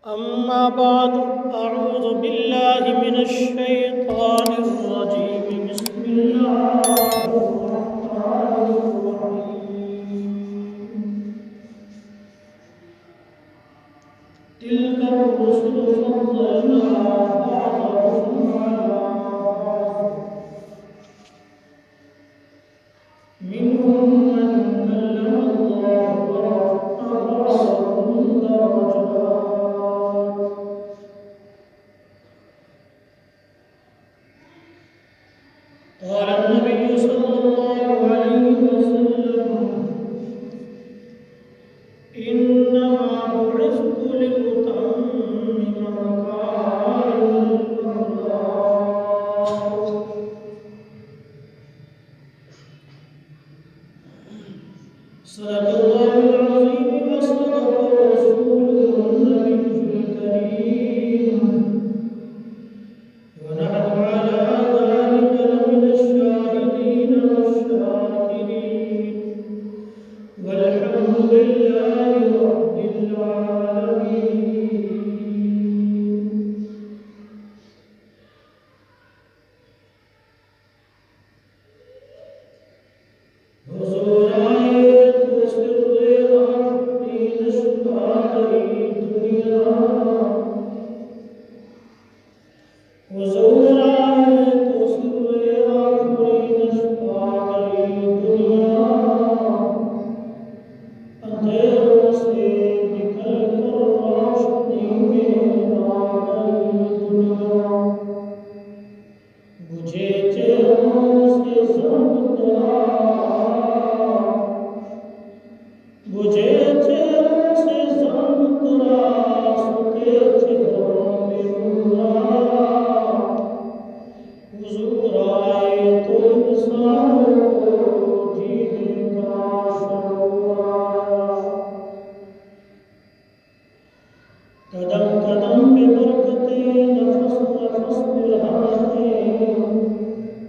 أما بعد أعوذ بالله من الشيطان الرجيم بسم الله الرحمن الرحيم تلك الرسل فضلنا بعضهم على بعض منهم من كلم الله ورفع بعضهم درجات قال النبي صلى الله عليه وسلم إنما بعثت لأتمم مكارم الأخلاق. صدق الله العظيم وصدق رسوله النبي الكريم ونحن على ذلك لمن الشاهدين والشاكرين والحمد لله رب العالمين. حضور آئے تو سر آخری نشبائی دنیا. حضور آئے تو سر آخری نشبائی دنیا. اندھیروں سے نکل کر روشنی میں آ گئی دنیا. بجھے چہروں سے زنگ ترا بجھے چہروں سے زنگ ترا سکے چہروں میں نور آیا. حضور آئے تو انسانوں کو جینے کا شعور آیا. قدم قدم پہ برکتیں نفس نفس پہ رحمتیں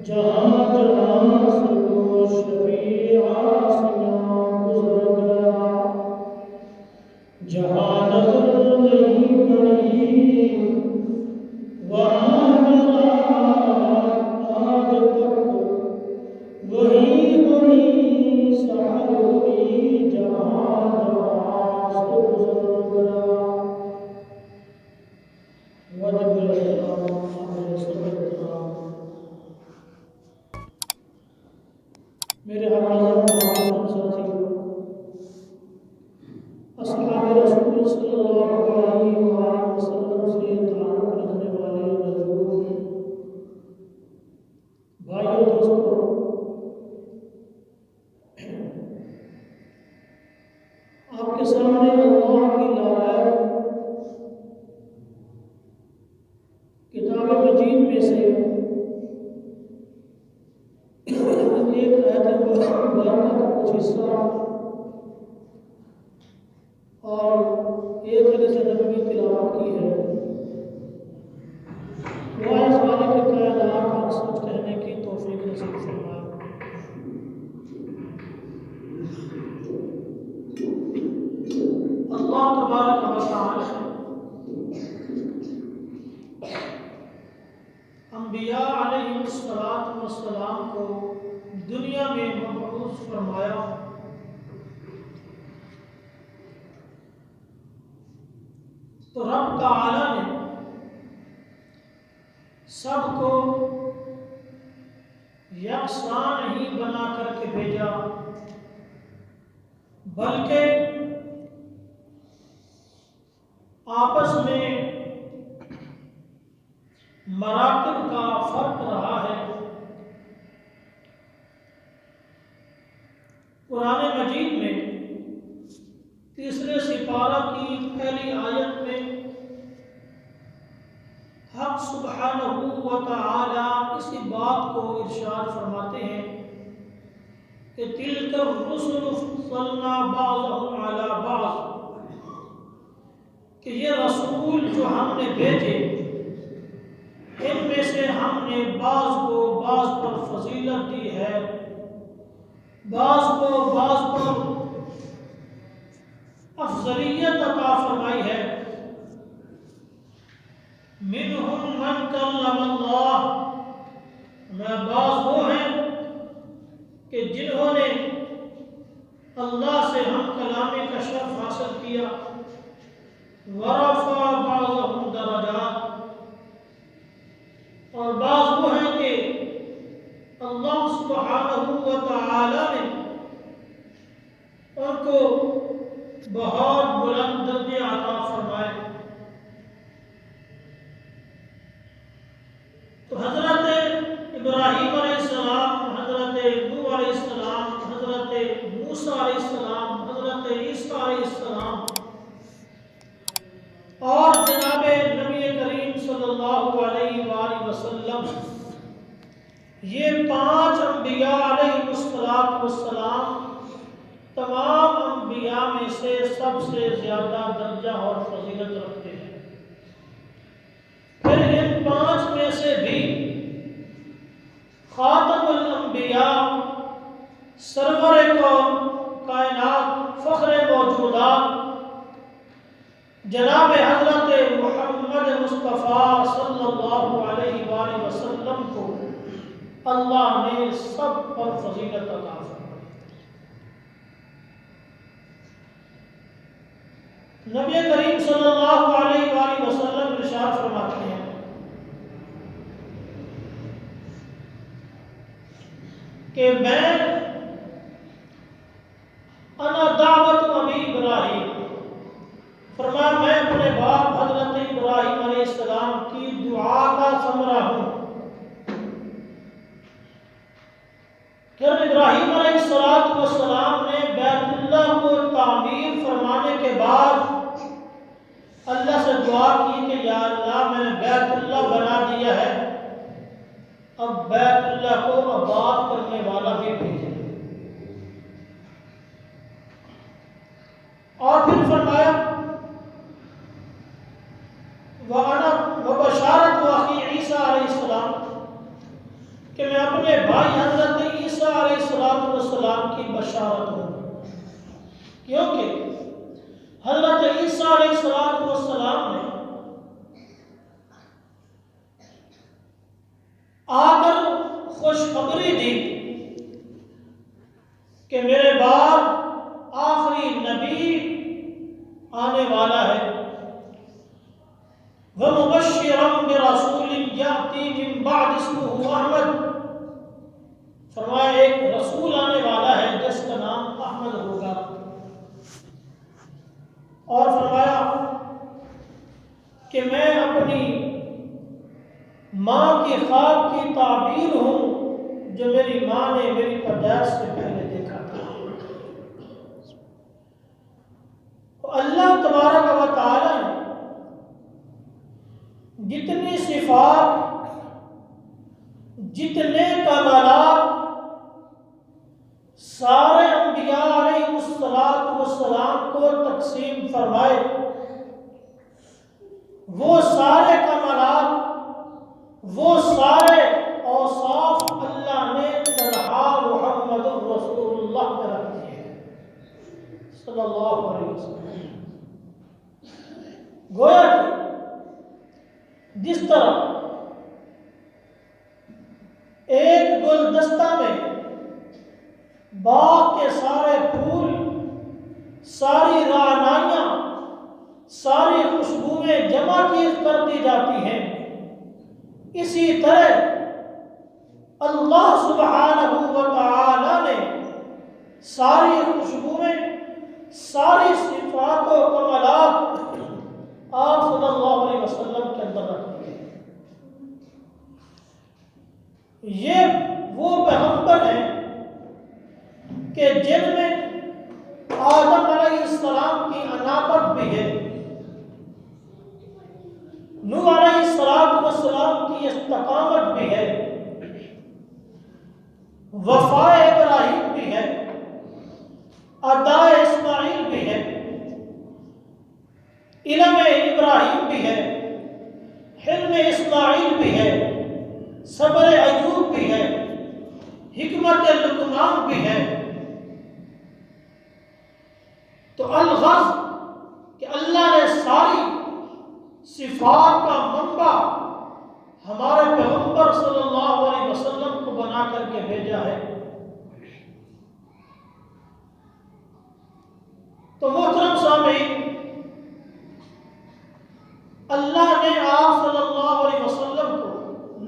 جہاں جہاں سے وہ شفیع آسیاں گزر گیا. جہاں نظر نہیں پڑی وہاں میرا آج تک وہی سحر ہوئی جہاں جہاں سے گزر گیا. واجب الاحترام حاضر صدر احترام میرے حوالے معاصر ساتھیوں، اصحاب رسول صلی اللہ علیہ وآلہ وسلم سے تعلق رکھنے والے مجروح بھائیوں دوستوں، آپ کے سامنے اللہ کی لائق کتاب مجید میں سے ایک آیت مبارکہ کا کچھ حصہ اور ایک حدیث نبوی تلاوت کی ہے. دعا خالق کائنات حق سچ کہنے کی توفیق نصیب فرمائے. اللہ تبارک و تعالی انبیاء علیہ السلام کو دنیا میں مبعوث فرمایا. تو رب تعالی نے سب کو یکساں نہیں بنا کر کے بھیجا، بلکہ آپس میں مراتب کا فرق رہا ہے. قرآن مجید میں تیسرے سپارہ کی پہلی آیت میں حق سبحانہ و تعالی اسی بات کو ارشاد فرماتے ہیں کہ تلک الرسل فضلنا بعضهم علی بعض، کہ یہ رسول جو ہم نے بھیجے ان میں سے ہم نے بعض کو بعض پر فضیلت دی ہے، بعض کو بعض پر افضلیت عطا فرمائی ہے. منہم من کلم اللہ، میں بعض وہ ہیں کہ جنہوں نے اللہ سے ہم کلامی کا شرف حاصل کیا، ورفع بعضهم درجات، اور بعض وہ ہیں کہ اللہ سبحانہ و تعالی نے ان کو بہت بلند درجے عطا فرمائے۔ تو حضرت ابراہیم علیہ السلام، حضرت نوح علیہ السلام، حضرت موسیٰ علیہ السلام، حضرت عیسیٰ علیہ السلام اور جناب نبی کریم صلی اللہ علیہ وآلہ وسلم، یہ 5 انبیاء علیہ السلام تمام انبیاء میں سے سب سے زیادہ درجہ اور فضیلت رکھتے ہیں۔ پھر ان 5 میں سے بھی خاتم الانبیاء، سرور کائنات، فخر موجودات، جناب حضرت محمد مصطفیٰ صلی اللہ علیہ وآلہ وسلم کو اللہ نے سب پر فضیلت عطا فرمائی۔ نبی کریم صلی اللہ علیہ وآلہ وسلم ارشاد فرماتے ہیں کہ میں انا دعوت ابی ابراہیم، فرمایا میں اپنے باپ حضرت ابراہیم علیہ السلام کی دعا کا ثمرہ ہوں۔ کہ ابراہیم علیہ السلام نے بیت اللہ کو تعمیر فرمانے کے بعد اللہ سے دعا کی کہ یا اللہ میں نے بیت اللہ بنا دیا ہے، اب بیت اللہ کو آباد کرنے والا بھی بھیجے۔ اور پھر فرمایا وبشارت اخی عیسیٰ علیہ السلام، کہ میں اپنے بھائی حضرت عیسیٰ علیہ السلام کی بشارت ہوں، کیونکہ حضرت عیسیٰ علیہ السلام نے آ کر خوشخبری دی کہ میرے بعد آخری نبی آنے والا ہے، وَمُبَشِّرًا بِرَسُولٍ يَأْتِي مِن بَعْدِ اسْمُهُ احمد، فرمایا ایک رسول آنے والا ہے جس کا نام احمد ہوگا۔ اور فرمایا کہ میں اپنی ماں کی خواب کی تعبیر ہوں جو میری ماں نے میری پیدائش سے پہلے دیکھا تھا۔ اللہ تبارک و تعالی نے جتنی صفات، جتنے کمالات سارے انبیاء علیہ السلام کو تقسیم فرمائے، وہ سارے کمالات، وہ سارے اوصاف اللہ نے تنہا محمد رسول اللہ میں رکھ دیے صلی اللہ علیہ وسلم۔ گویا کہ جس طرح ایک گلدستہ میں باغ کے سارے پھول، ساری رعنائیاں، ساری خوشبوئیں جمع کر دی جاتی ہیں، اسی طرح اللہ سبحانہ و تعالی نے ساری خوشبوئیں، ساری صفات و کمالات آپ صلی اللہ علیہ وسلم کے اندر رکھ دی ہے۔ یہ وہ پیغمبر ہیں کہ جن میں آدم علیہ السلام کی انابت بھی ہے، نوح علیہ السلام کی استقامت بھی ہے، وفاء ابراہیم بھی ہے، ادا اسماعیل بھی ہے، علم ابراہیم بھی ہے، حلم اسماعیل بھی ہے، صبر ایوب بھی ہے، حکمت لقمان بھی ہے۔ تو الغرض کہ اللہ نے صفات کا منبع ہمارے پیغمبر صلی اللہ علیہ وسلم کو بنا کر کے بھیجا ہے۔ تو محترم سامعین، اللہ نے آپ صلی اللہ علیہ وسلم کو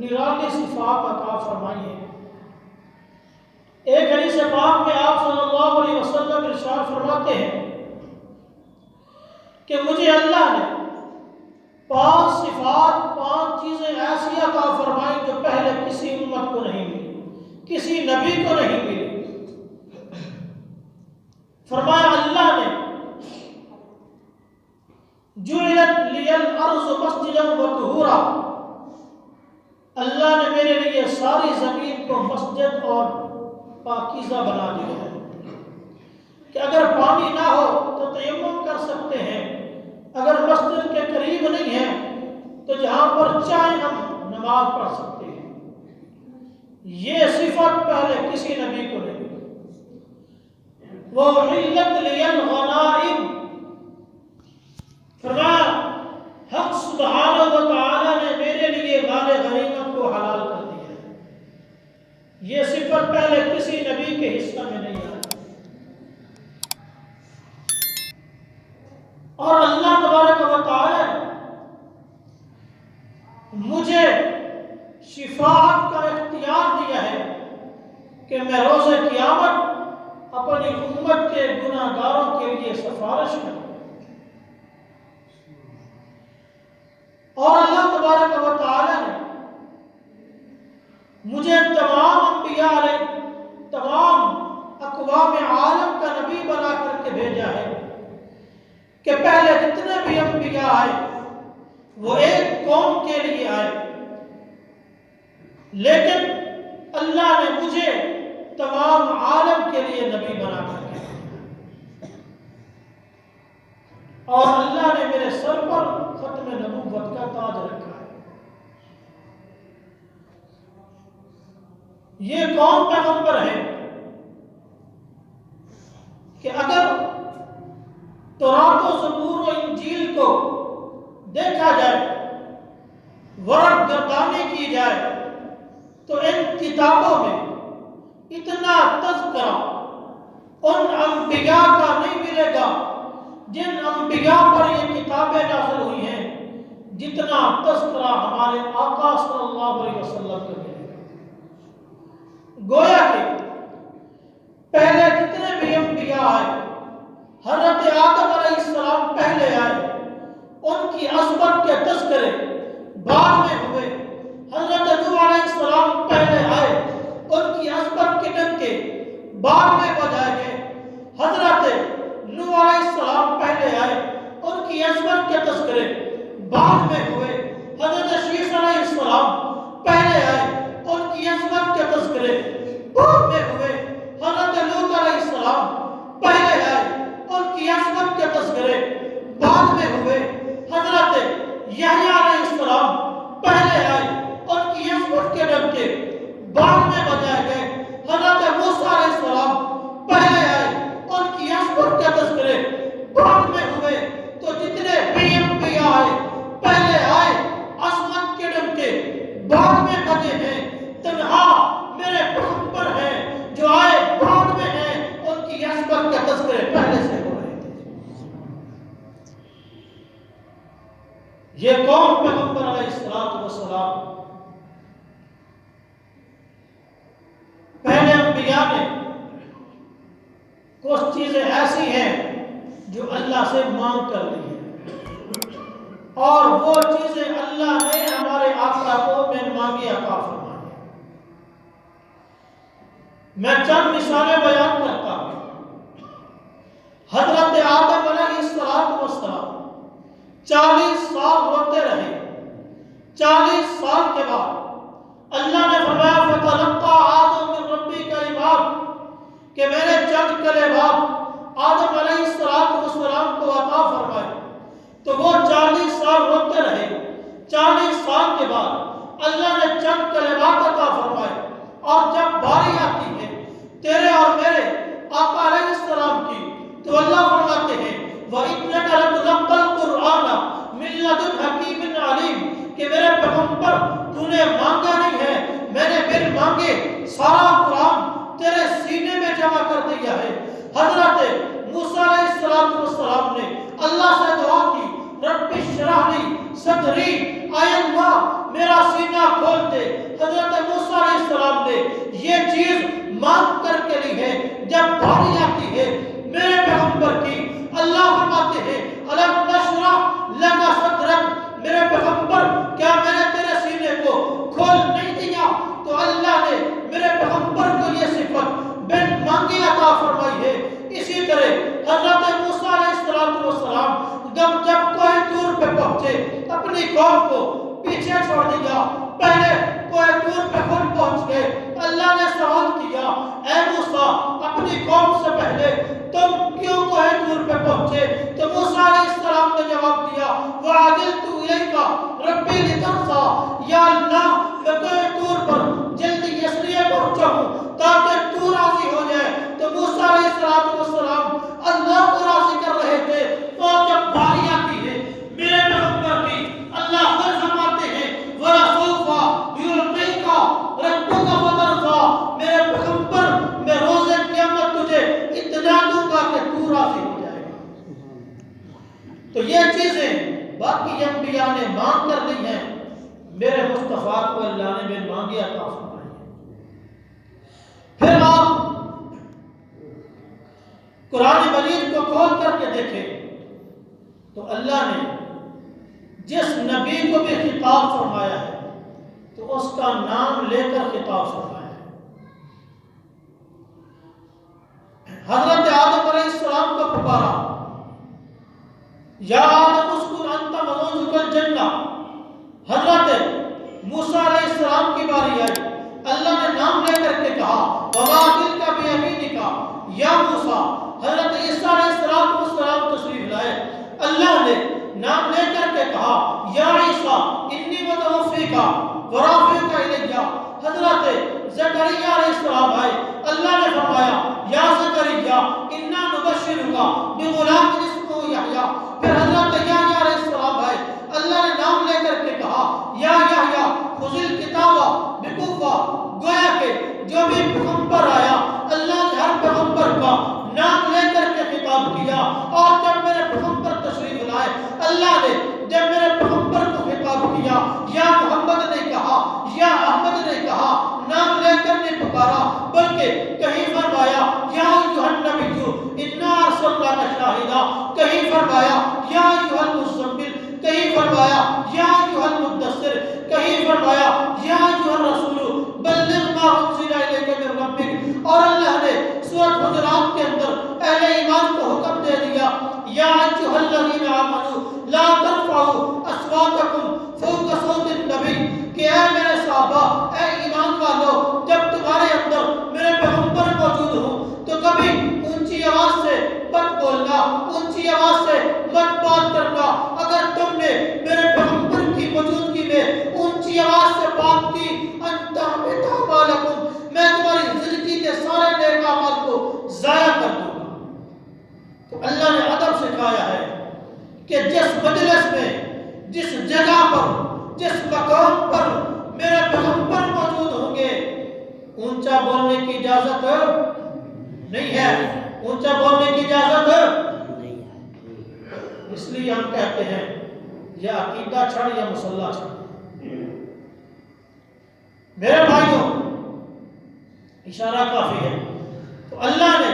نرالی صفات عطا فرمائی ہے۔ ایک حدیث پاک میں آپ صلی اللہ علیہ وسلم ارشاد فرماتے ہیں کہ مجھے اللہ نے 5 صفات، 5 چیزیں ایسی عطا فرمائی جو پہلے کسی امت کو نہیں ملی، کسی نبی کو نہیں ملی۔ فرمایا اللہ نے جعلت لی الارض مسجدا وطہورا، اللہ نے میرے لیے ساری زمین کو مسجد اور پاکیزہ بنا دیا ہے کہ اگر پانی نہ ہو تو تیمم کر سکتے ہیں، اگر مسجد کے قریب نہیں ہے تو جہاں پر چاہیں ہم نماز پڑھ سکتے ہیں۔ یہ صفت پہلے کسی نبی کو نہیں۔ وَأُحِلَّتْ لِيَ الْغَنَائِمُ، فرمایا حق سبحانہ و تعالی نے میرے لیے مال غنیمت کو حلال کر دیا ہے۔ یہ صفت پہلے کسی نبی کے حصہ میں نہیں آئی۔ اور اللہ تبارک و تعالی نے مجھے شفاعت کا اختیار دیا ہے کہ میں روز قیامت اپنی امت کے گناہ گاروں کے لیے سفارش کروں۔ اور اللہ تبارک و تعالی نے مجھے تمام انبیاء علیہ تمام اقوام عالم کا نبی بنا کر کے بھیجا ہے کہ پہلے جتنے بھی انبیاء آئے وہ ایک قوم کے لیے آئے، لیکن اللہ نے مجھے تمام عالم کے لیے نبی بنا کر کے بھیجا، اور اللہ نے میرے سر پر ختم نبوت کا تاج رکھا ہے۔ یہ کون پیغمبر ہے کہ اگر تورات و زبور و انجیل کو دیکھا جائے، ورق گردانی کی جائے، تو ان کتابوں میں اتنا تذکرہ ان انبیاء کا نہیں ملے گا جن انبیاء پر یہ کتابیں نازل ہوئی ہیں، جتنا تذکرہ ہمارے آقا صلی اللہ علیہ وسلم کا ملے گا۔ گویا کہ پہلے جتنے بھی انبیاء آئے، حضرت آدم علیہ السلام پہلے آئے، ان کی عظمت کے تذکرے بعد میں ہوئے۔ حضرت نوح علیہ السلام پہلے آئے، ان کی عظمت کے ڈنکے بعد میں بجائے گئے۔ حضرت نوح علیہ السلام پہلے آئے، ان کی عظمت کے تذکرے بعد میں ہوئے۔ حضرت شیس علیہ السلام پہلے آئے، ان کی عظمت کے تذکرے بعد میں ہوئے۔ حضرت لوط علیہ السلام پہلے آئے، ان کی عظمت کے تذکرے بعد میں ہوئے۔ حضرت یحییٰ علیہ السلام پہلے آئے، ان کی عظمت کے ڈنکے بعد میں بجائے گئے۔ حضرت موسیٰ علیہ السلام پہلے آئے، ان کی عظمت کے تذکرے بعد میں ہوئے۔ تو جتنے بھی انبیاء آئے پہلے آئے، عظمت کے ڈنکے بعد میں بجے ہیں۔ تنہا میرے پیغمبر ہیں جو آئے بعد میں ہیں، ان کی عظمت کے تذکرے پہلے سے ہو رہے تھے۔ یہ کون پیغمبر علیہ السلام؟ پہلے انبیاء نے کچھ چیزیں ایسی ہیں جو اللہ سے مانگ کر لی ہیں، اور وہ چیزیں اللہ نے ہمارے آقا کو من مانگی عطا فرمائی۔ میں چند مثالیں بیان کرتا ہوں۔ حضرت آدم علیہ السلام 40 سال روتے رہے۔ 40 سال کے بعد اللہ نے فرمایا فتلقى آدم من ربی کلمات، کہ میرے چند کلمات آدم علیہ السلام کو عطا فرمائے۔ تو وہ 40 سال روتے رہے۔ 40 سال کے بعد اللہ نے چند کلمات عطا فرمائے، اور جب باری آتی ہے تیرے اور میرے آقا علیہ السلام کی، تو اللہ فرماتے ہیں وَإِنَّكَ لَتُلَقَّى الْقُرْآنَ مِن لَّدُنْ حَكِيمٍ پیغمبر تو نے مانگا نہیں ہے، میں نے بن مانگے سارا قرآن تیرے سینے میں جمع کر دیا ہے۔ حضرت موسیٰ علیہ السلام نے اللہ سے دعا کی، رب اشرح لی صدری، اے اللہ میرا سینہ کھول دے۔ حضرت موسیٰ علیہ السلام نے یہ چیز مانگ کر کے لی ہے۔ جب باری آتی ہے میرے پیغمبر کی، اللہ فرماتے ہیں الم نشرح لک صدرک، میرے پیغمبر کیا میں نے تیرے سینے کو کھول نہیں دیا؟ تو اللہ نے میرے پیغمبر کو یہ صفت بن مانگے عطا فرمائی ہے۔ اسی طرح حضرت موسیٰ علیہ السلام جب کوہ طور پہ پہنچے، اپنی قوم کو پیچھے چھوڑ دیا، پہلے کوہ طور پہ خود پہنچ گئے۔ اللہ نے سوال کیا، اے موسیٰ اپنی قوم سے پہلے تم کیوں کوہ طور پہ پہنچے؟ تو موسیٰ علیہ السلام نے جواب دیا، وَعَجِلْتُ إِلَيْكَ رَبِّ لِتَرْضَىٰ، یا اللہ میں کوہ طور پر جلدی اس لیے پہنچا ہوں تاکہ تو راضی ہو جائے۔ تو موسیٰ علیہ السلام اللہ کو راضی کر رہے تھے، اور جب باری آتی ہے میرے پیغمبر کی، اللہ خود فرماتے ہیں وَلَسَوْفَ يُعْطِيكَ رَبُّكَ فَتَرْضَىٰ، میرے پیغمبر میں روز قیامت تجھے اتنا دوں گا کہ تو راضی ہو جائے گا۔ تو یہ چیزیں باقی انبیاء نے مانگ کر لی ہیں، میرے مصطفیٰ کو اللہ نے بن مانگے عطا فرمائی ہے۔ پھر آپ قرآن مجید کو کھول کر کے دیکھیں تو اللہ نے جس نبی کو بھی خطاب فرمایا ہے تو اس کا نام لے کر خطاب فرمایا ہے۔ حضرت آدم علیہ السلام کو پکارا، یا آدم اسکن انت وزوجک الجنہ۔ حضرت موسیٰ علیہ السلام کی باری آئی، اللہ نے نام لے کر کے کہا وَمَا تِلْكَ بِيَمِينِكَ یا موسیٰ۔ حضرت عیسیٰ علیہ السلام تشریف لائے، اللہ نے نام لے کر کے کہا یا عیسیٰ انی متوفیک ورافعک الیہ۔ حضرت زکریا علیہ السلام آئے، اللہ نے فرمایا یا زکریا انا نبشرک بغلام اسمہ یحییٰ۔ پھر حضرت یحییٰ علیہ السلام آئے، اللہ نے نام لے کر کے کہا یا یحییٰ خذ الکتاب بقوہ۔ گویا کہ جو بھی پیغمبر آیا اللہ نے ہر پیغمبر کا نام لے کر کے خطاب کیا، اور جب میرے پیغمبر تشریف لائے اللہ نے جب میرے پیغمبر کو خطاب کیا یا محمد نے کہا یا احمد نے کہا، نام لے کر نہیں پکارا، بلکہ کہیں فرمایا یا ایھا النبی انا ارسلناک شاہدا، کہیں فرمایا یا ایھا المزمل، کہیں فرمایا یا ایھا المدثر، کہیں فرمایا یا ایھا الرسول بلغ ما انزل الیک من ربک۔ اور اللہ نے سورۃ حجرات کے اندر اہل ایمان کو حکم دے دیا یا ایھا الذین آمنوا لا ترفعوا اصواتکم فوق صوت النبی، کہ اے میرے صحابہ، اے ایمان والو، جب تمہارے اندر میرے پیغمبر موجود ہوں تو کبھی اونچی آواز سے مت بولنا، اونچی آواز سے مت بات کرنا۔ اگر تم نے میرے پیغمبر کی موجودگی میں اونچی آواز سے بات کی، انت بتعمالکم، میں تمہاری زندگی کے سارے نیک اعمال کو ضائع کر دوں گا۔ تو اللہ نے ادب سکھایا ہے کہ جس مجلس میں، جس جگہ پر، جس مقام پر میرے پیغمبر موجود ہوں گے، اونچا بولنے کی اجازت نہیں ہے، اونچا بولنے کی اجازت نہیں ہے۔ اس لیے ہم کہتے ہیں یا عقیدہ چھڑ یا مصلی چھڑ۔ میرے بھائیوں اشارہ کافی ہے۔ تو اللہ نے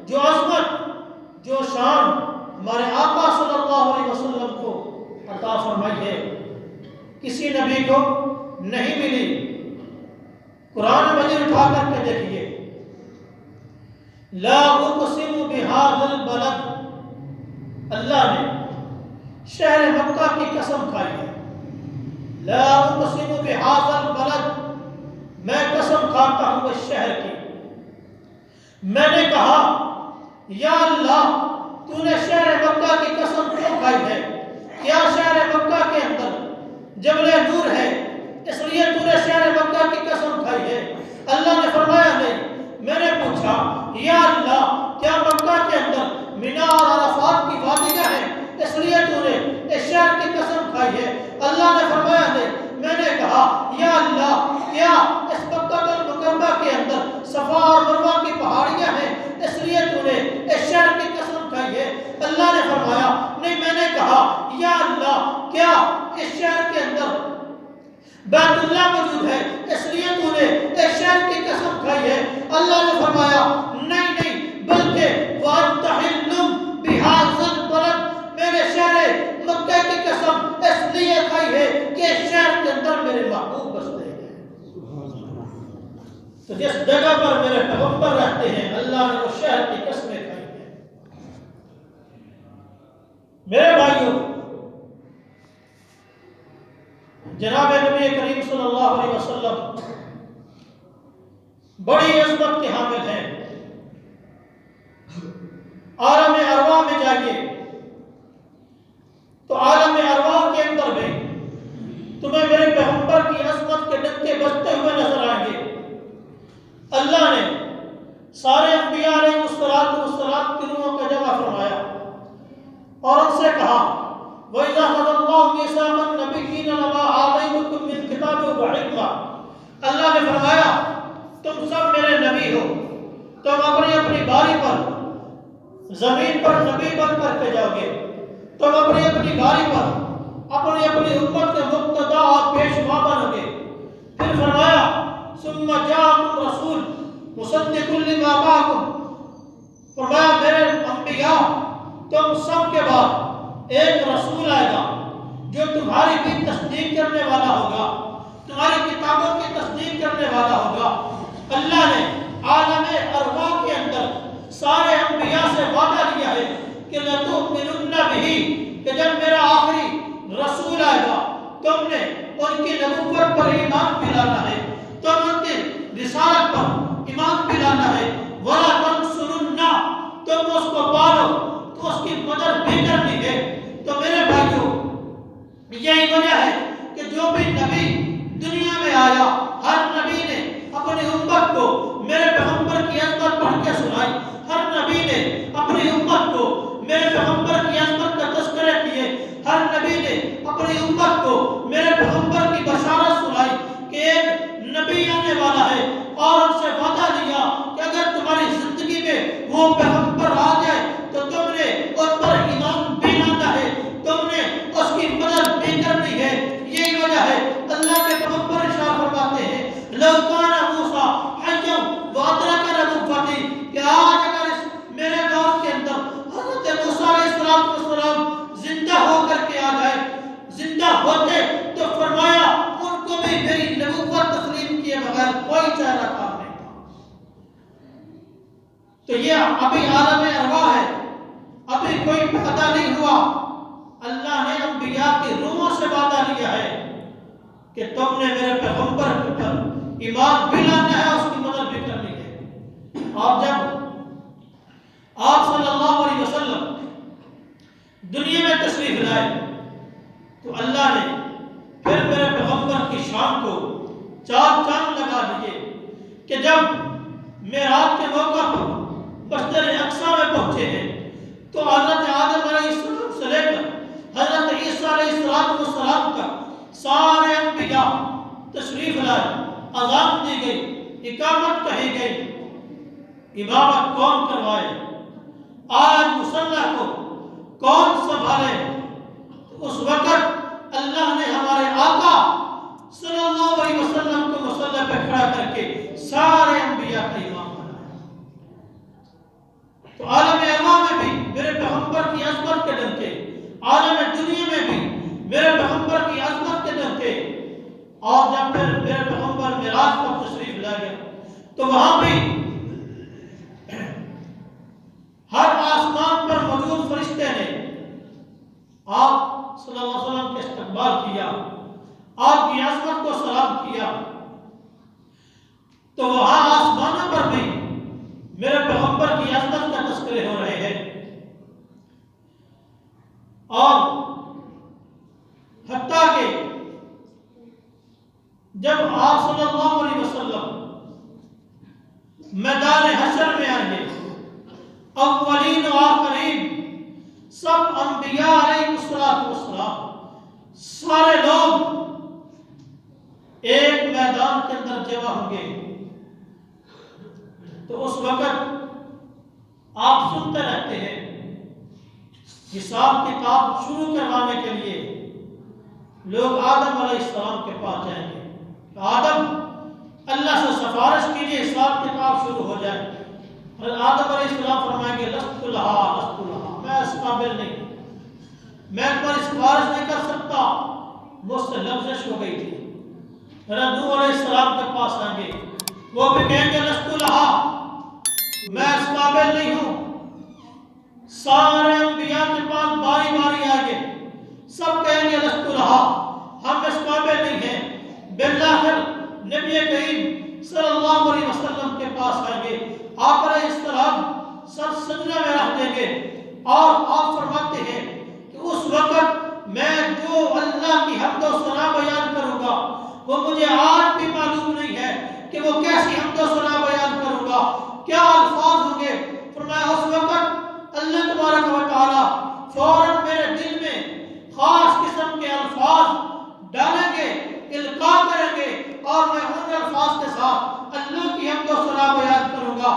جو عظمت، جو شان ہمارے آقا صلی اللہ علیہ وسلم کو عطا فرمائی ہے، کسی نبی کو نہیں ملی۔ قرآن مجید اٹھا کر کے دیکھیے، لا اقسم بہذا البلد، اللہ نے شہر مکہ کی قسم کھائی ہے۔ لا اقسم بہذا البلد، میں قسم کھاتا ہوں اس شہر کی۔ میں نے کہا یا اللہ تو نے شہر مکہ کی قسم کیوں کھائی ہے؟ کیا شہر مکہ کے اندر جبل نور ہے اس لیے تو نے شہر مکہ کی قسم کھائی ہے؟ اللہ نے فرمایا نہیں۔ میں نے پوچھا یا اللہ کیا مکہ کے اندر مینا اور عرفات کی وادیاں ہیں اس لیے تو نے اس شہر کی قسم کھائی ہے؟ اللہ نے فرمایا نہیں۔ میں نے کہا کیا اس مکہ المکرمہ کے اندر صفا اور مروہ کی پہاڑیاں ہیں اس لیے تو نے اس شہر کی قسم کھائی ہے؟ اللہ نے فرمایا نہیں، میں نے کہا یا اللہ کیا اس شہر کے اندر بیت اللہ موجود ہے اس لیے تو نے اس شہر کی قسم کھائی ہے؟ اللہ نے فرمایا نہیں نہیں، بلکہ وَأَنْتَ حِلٌّ بِهَٰذَا الْبَلَدِ، میں نے شہر مکہ کی قسم اس لیے کھائی ہے کہ اس شہر کے اندر میرے محبوب بستے ہیں۔ تو جس جگہ پر میرے پیغمبر رہتے ہیں اللہ نے اس شہر کی قسمیں کھائی ہیں۔ میرے بھائیوں، جناب نبی کریم صلی اللہ علیہ وسلم بڑی عظمت کے حامل ہیں۔ عالم ارواح میں جائیے تو عالم ارواح کے اندر بھی تمہیں میرے پیغمبر کی عظمت کے ڈنکے بجتے ہوئے نظر آئیں گے۔ اللہ نے سارے انبیاء علیہ السلام کی روحوں کا جمع فرمایا اور ان سے کہا وَإِذَا أَخَذَ اللَّهُ مِيثَاقَ النَّبِيِّينَ لَمَا آتَيْتُكُم مِّن كِتَابٍ وَحِكْمَةٍ، اللہ نے فرمایا تم سب میرے نبی ہو، تم اپنی اپنی باری پر زمین پر نبی بن کر کے جاؤ گے، تم اپنی اپنی باری پر اپنی اپنی امت کے مقتدا اور پیشوا بنو گے۔ پھر فرمایا ثم جاءكم رسول مصدق لما معكم، فرمایا میرے انبیاء تم سب کے بعد ایک رسول آئے گا جو تمہاری بھی تصدیق کرنے والا ہوگا، تمہاری کتابوں کی تصدیق کرنے والا ہوگا۔ اللہ نے عالم ارواح کے اندر سارے انبیاء سے وعدہ لیا ہے کہ لَتُؤْمِنُنَّ بِهِ، کہ جب میرا آخری رسول آئے گا تم نے ان کی نبوت پر ایمان بھی لانا ہے، تم ان کی رسالت پر ایمان بھی لانا ہے، وَلَا تَنْصُرُنَّ، تم اس کو پالو تو اس کی مدد بھی کرنی ہے۔ تو میرے بھائیوں، یہی وجہ ہے کہ جو بھی نبی دنیا میں آیا ہر نبی نے اپنی امت کو میرے پیغمبر کی عظمت پڑھ کے سنائی، ہر نبی نے اپنی امت کو میرے پیغمبر کی عظمت کا تذکرہ کیے، ہر نبی نے اپنی امت کو میرے پیغمبر کی بشارت سنائی کہ ایک نبی آنے والا ہے، اور ان سے وعدہ لیا کہ اگر تمہاری زندگی میں وہ پیغمبر آ جائے تو تم نے ان پر ایمان بھی لانا ہے، تم نے اس کی مدد بھی کرنی ہے۔ یہی وجہ ہے اللہ کے پیغمبر ارشاد فرماتے ہیں لَوْ كَانَ مُوسَىٰ حَيًّا وَأَدْرَكَ نَبُوَّتِي، کہ آج اگر اس میرے دور کے اندر حضرت موسیٰ علیہ السلام زندہ ہو کر کے آ جائے، زندہ ہوتے تو فرمایا ان کو بھی میری نبوت تسلیم کیے بغیر کوئی چارہ کار نہیں تھا۔ تو یہ ابھی عالم ارواح ہے، ابھی کوئی پیدا نہیں ہوا، اللہ نے انبیاء کی روحوں سے وعدہ لیا ہے کہ تم نے میرے پیغمبر پر ایمان بھی لانا ہے، اس کی مدد بھی کرنی ہے۔ اور جب آپ صلی اللہ علیہ وسلم دنیا میں تشریف لائے تو اللہ نے پھر میرے پیغمبر کی شان کو چار چاند لگا دیے کہ جب معراج کے موقع پر مسجد اقصی میں پہنچے ہیں تو حضرت آدم علیہ السلام سے لے کر حضرت عیسیٰ علیہ السلام تک سارے انبیاء تشریف لائے، اذان دی گئی، اقامت کہی گئی، امامت کون کروائے، آج مصلی کو کون سنبھالے؟ اس وقت اللہ نے ہمارے آقا صلی اللہ علیہ وسلم کو مصلی پہ کھڑا کر کے سارے انبیاء کا امام بنایا۔ تو عالم ارواح میں بھی میرے پیغمبر کی عظمت کے ڈنکے، عالم دنیا میں بھی میرے پیغمبر کی عظمت کے ڈنکے۔ اور جب پھر میرے پیغمبر معراج پر تشریف لے گئے تو وہاں بھی ہر آسمان پر موجود فرشتے نے آپ صلی اللہ علیہ وسلم کا استقبال کیا، آپ کی عظمت کو سلام کیا۔ تو وہاں آسمانوں پر بھی میرے پیغمبر کی عظمت کا تذکرے ہو رہے ہیں، اور حتیٰ کہ جب آپ صلی اللہ علیہ وسلم میدان حشر میں آئیں گے، اولین و آخرین سب انبیاء علیہ السلام سارے لوگ ایک میدان کے اندر اندر جمع ہوں گے تو اس وقت آپ سنتے رہتے ہیں حساب کتاب شروع کروانے کے لیے لوگ آدم علیہ السلام کے پاس جائیں گے، آدم اللہ سے سفارش کیجیے حساب کتاب شروع ہو جائے، اور آدم علیہ السلام فرمائیں گے لست لہا میں اس قابل نہیں، میں تمہاری سفارش نہیں کر سکتا، مجھ سے لغزش ہو گئی تھی۔ نوح علیہ السلام کے پاس آئیں گے، وہ بھی کہیں گے لست لہا میں اس قابل نہیں ہوں۔ سارے انبیاء کے پاس باری باری آئیں گے، سب کہیں گے لست لہا ہم اس قابل نہیں ہیں۔ بالآخر نبی کریم صلی اللہ علیہ وسلم کے پاس آئیں گے، آپ علیہ السلام سر سجدے میں رکھ دیں گے اور آپ فرماتے ہیں کہ اس وقت میں جو اللہ کی حمد و ثنا بیان کروں گا وہ مجھے آج بھی معلوم نہیں ہے کہ وہ کیسی حمد و ثنا بیان کروں گا، کیا الفاظ ہوں گے۔ فرمایا اس وقت اللہ تبارک و تعالی فوراً میرے دل میں خاص قسم کے الفاظ ڈالیں گے، القاء کریں گے، اور میں ان الفاظ کے ساتھ اللہ کی حمد و ثنا بیان کروں گا۔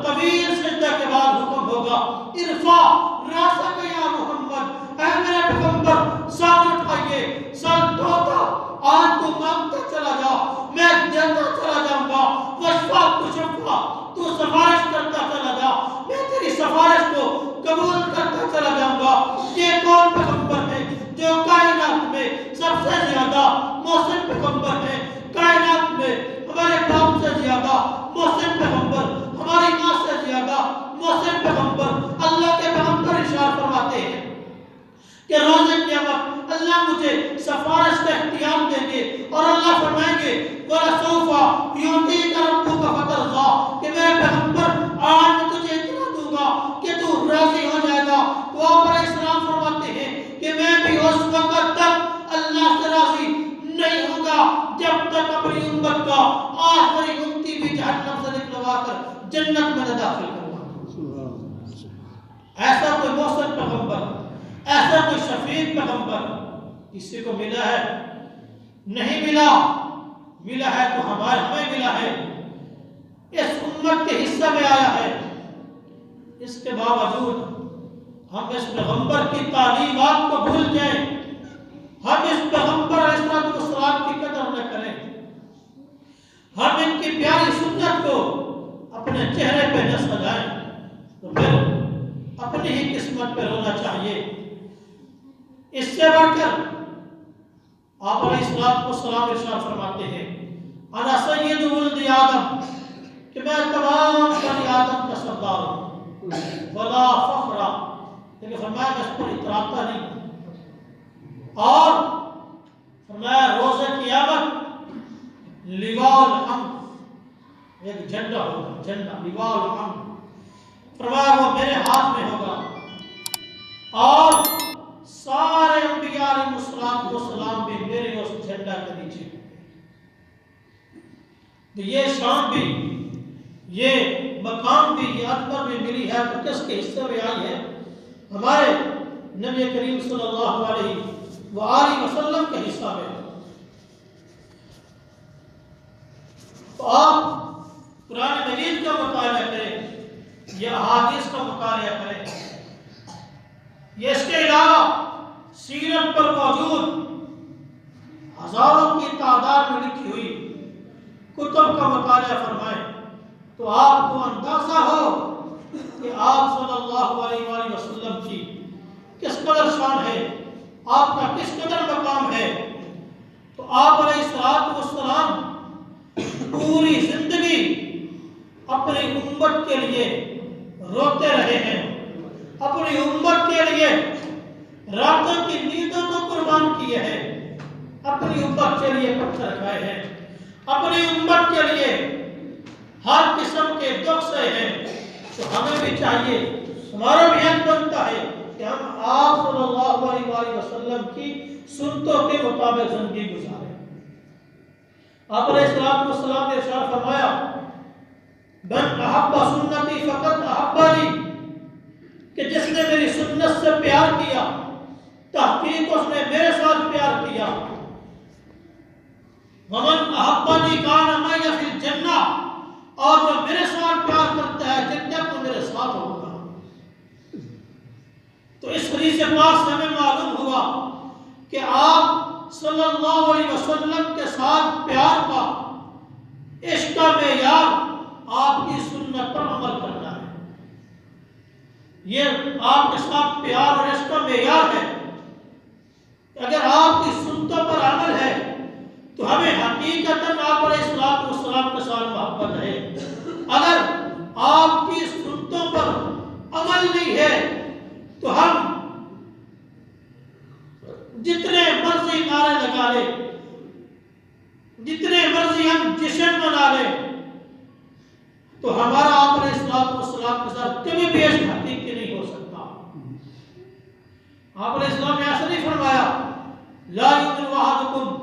طویل سجدہ کے بعد حکم ہوگا ارفع راسک یا محمد، اے میرے پیغمبر سر اٹھائیے، سر دھوتا آج تو مانگتا چلا جا میں دیتا چلا جاؤں گا، وشفا تشفا تو سفارش کرتا چلا جا میں تیری سفارش کو قبول کرتا چلا جاؤں گا۔ یہ کون پیغمبر ہے جو کائنات میں سب سے زیادہ محسن پیغمبر ہے، کائنات میں ہمارے باپ سے زیادہ محسن پیغمبر، ہماری ماں سے زیادہ محسن پیغمبر۔ اللہ کے پیغمبر ارشاد فرماتے ہیں کہ روز قیامت اللہ مجھے سفارش کا اختیار دیں گے اور اللہ فرمائیں گے وَلَسَوْفَ يُعْطِيكَ رَبُّكَ فَتَرْضَىٰ کہ میرے پیغمبر آج میں تجھے اتنا دوں گا کہ تو راضی ہو جائے گا۔ تو آپ علیہ السلام فرماتے ہیں کہ میں بھی اس وقت تک اللہ سے راضی نہیں ہوں گا جب تک اپنی امت کا آخری امتی بھی جہنم سے نکلوا کر جنت میں نہ داخل کروں۔ ایسا کوئی محسن پیغمبر، ایسا کوئی شفیع پیغمبر کسی کو ملا ہے؟ نہیں ملا، ملا ہے تو ہمیں ملا ہے، اس امت کے حصہ میں آیا ہے۔ اس کے باوجود ہم اس پیغمبر کی تعلیمات کو بھول جائیں، ہم اس پیغمبر علیہ السلام کی قدر نہ کریں، ہم ان کی پیاری سنت کو اپنے چہرے پہ نہ سجائیں، تو پھر اپنی ہی قسمت پہ رونا چاہیے۔ اس سے بڑھ کر آپ علیہ السلام ارشاد فرماتے ہیں انا سید ولد آدم کہ میں تمام بنی آدم کا سردار ہوں، ولا فخر لیکن فرمایا میں اس پر اتراتا نہیں، اور فرمایا روز قیامت لواء الحمد ایک جھنڈا ہوگا، جھنڈا لواء الحمد، فرمایا وہ میرے ہاتھ میں ہوگا اور سارے انبیاء علیہ السلام بھی میرے اس جھنڈا کے نیچے۔ تو یہ شان بھی، یہ مقام بھی، یہ عظمت بھی ملی ہے تو کس کے حصے میں آئی ہے؟ ہمارے نبی کریم صلی اللہ علیہ وآلہ وسلم کے حصہ میں۔ تو آپ قرآن مجید کا مطالعہ کریں یا احادیث کا مطالعہ کریں، یہ اس کے علاوہ سیرت پر موجود ہزاروں کی تعداد میں لکھی ہوئی کتب کا مطالعہ فرمائیں تو آپ کو اندازہ ہو کہ آپ صلی اللہ علیہ وآلہ وسلم کی کس قدر شان ہے، آپ کا کس قدر مقام ہے۔ تو آپ علیہ السلام پوری زندگی اپنی امت کے لیے روتے رہے ہیں، اپنی امت کے لیے راتوں کی نیندوں کو قربان کیے ہیں، اپنی امت کے لیے پتھر کھائے ہیں، اپنی امت کے لیے ہر قسم کے دکھ سہے ہیں۔ تو ہمیں بھی چاہیے، ہمارا بھی حق بنتا ہے کہ ہم آپ صلی اللہ علیہ وآلہ وسلم کی سنتوں کے مطابق زندگی گزاریں۔ آپ علیہ السلام نے ارشاد فرمایا من احب سنتی فقط احبنی کہ جس نے میری سنت سے پیار کیا تحقیق اس نے میرے ساتھ پیار کیا۔ ومن احبنی وَالَّذِي كَانَ مَعِيَ فِي الْجَنَّةِ، اور جو میرے ساتھ پیار کرتا ہے جنت میں میرے ساتھ ہوگا۔ تو اس حدیث پاک سے ہمیں معلوم ہوا کہ آپ صلی اللہ علیہ وسلم کے ساتھ پیار کا، عشق کا معیار آپ کی سنت پر عمل کرنا ہے۔ یہ آپ کے ساتھ پیار اور عشق کا معیار ہے۔ اگر آپ کی سنتوں پر عمل ہے تو ہمیں حقیقتاً آپ علیہ الصلوۃ والسلام کے ساتھ محبت ہے۔ اگر آپ کی سنتوں پر عمل نہیں ہے تو ہم جتنے مرضی نعرے لگا لیں، جتنے مرضی ہم جشن منا لیں، تو ہمارا آپ علیہ الصلوۃ والسلام کے ساتھ کبھی بھی عشق حقیقی نہیں ہو سکتا۔ آپ علیہ السلام نے ایسا نہیں فرمایا لا یؤمن احدکم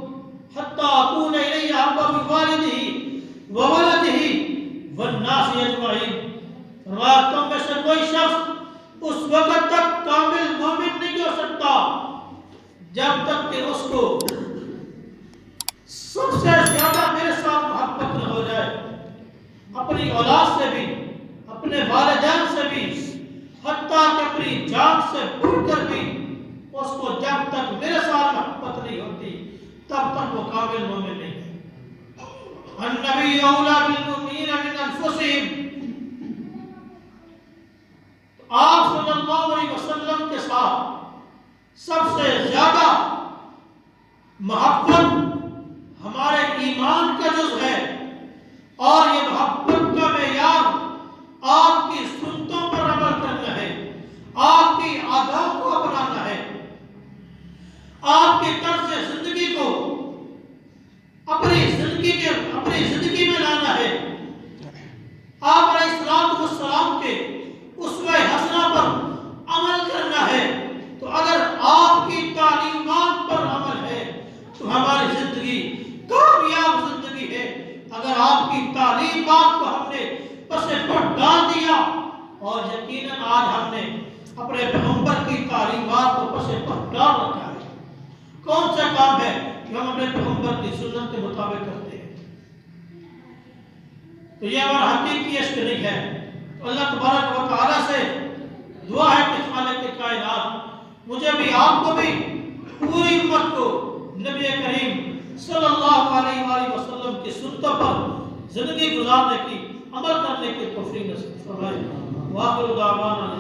حتی اکون الیہ احب من والدہ وولدہ والناس اجمعین۔ فرمایا تم میں سے کوئی شخص اس وقت تک کامل مومن نہیں ہو سکتا جب تک کہ اس کو سب سے زیادہ میرے ساتھ محبت نہ ہو جائے، اپنی اولاد سے بھی، اپنے والدین سے بھی، حتیٰ کہ اپنی جان سے بڑھ کر بھی اس کو جب تک میرے ساتھ محبت نہیں ہوتی تب تک وہ کامل مومن نہیں ہے۔ النبی اولیٰ بالمؤمنین من انفسہم، آپ صلی اللہ علیہ وسلم کے ساتھ سب سے زیادہ محبت ہمارے ایمان کا جز ہے، اور یہ محبت کا معیار آپ کی سنتوں پر عمل کرنا ہے، آپ کی عادات کو اپنانا ہے، آپ کی طرز زندگی کو اپنی زندگی میں لانا ہے، آپ علیہ السلام کے اسوہ حسنہ پر عمل کرنا ہے۔ تو اگر آپ کی تعلیمات پر عمل ہے تو ہماری زندگی کامیاب زندگی ہے۔ اگر آپ کی تعلیمات کو ہم نے پس پش ڈال دیا، اور یقیناً آج ہم نے اپنے پیغمبر کی تعلیمات کو پس پش ڈال رکھا ہے، کون سا کام ہے کہ ہم اپنے پیغمبر کی سنت کے مطابق کرتے ہیں؟ تو یہ ہمارا حقیقی عشق نہیں ہے۔ تو اللہ تبارک و تعالیٰ سے دعا ہے کہ خالق کائنات مجھے بھی، آپ کو بھی، پوری امت کو نبی کریم صلی اللہ علیہ وآلہ وسلم کی سنتوں پر زندگی گزارنے کی، عمل کرنے کی توفیق نصیب فرمائے۔ وآخر دعوانا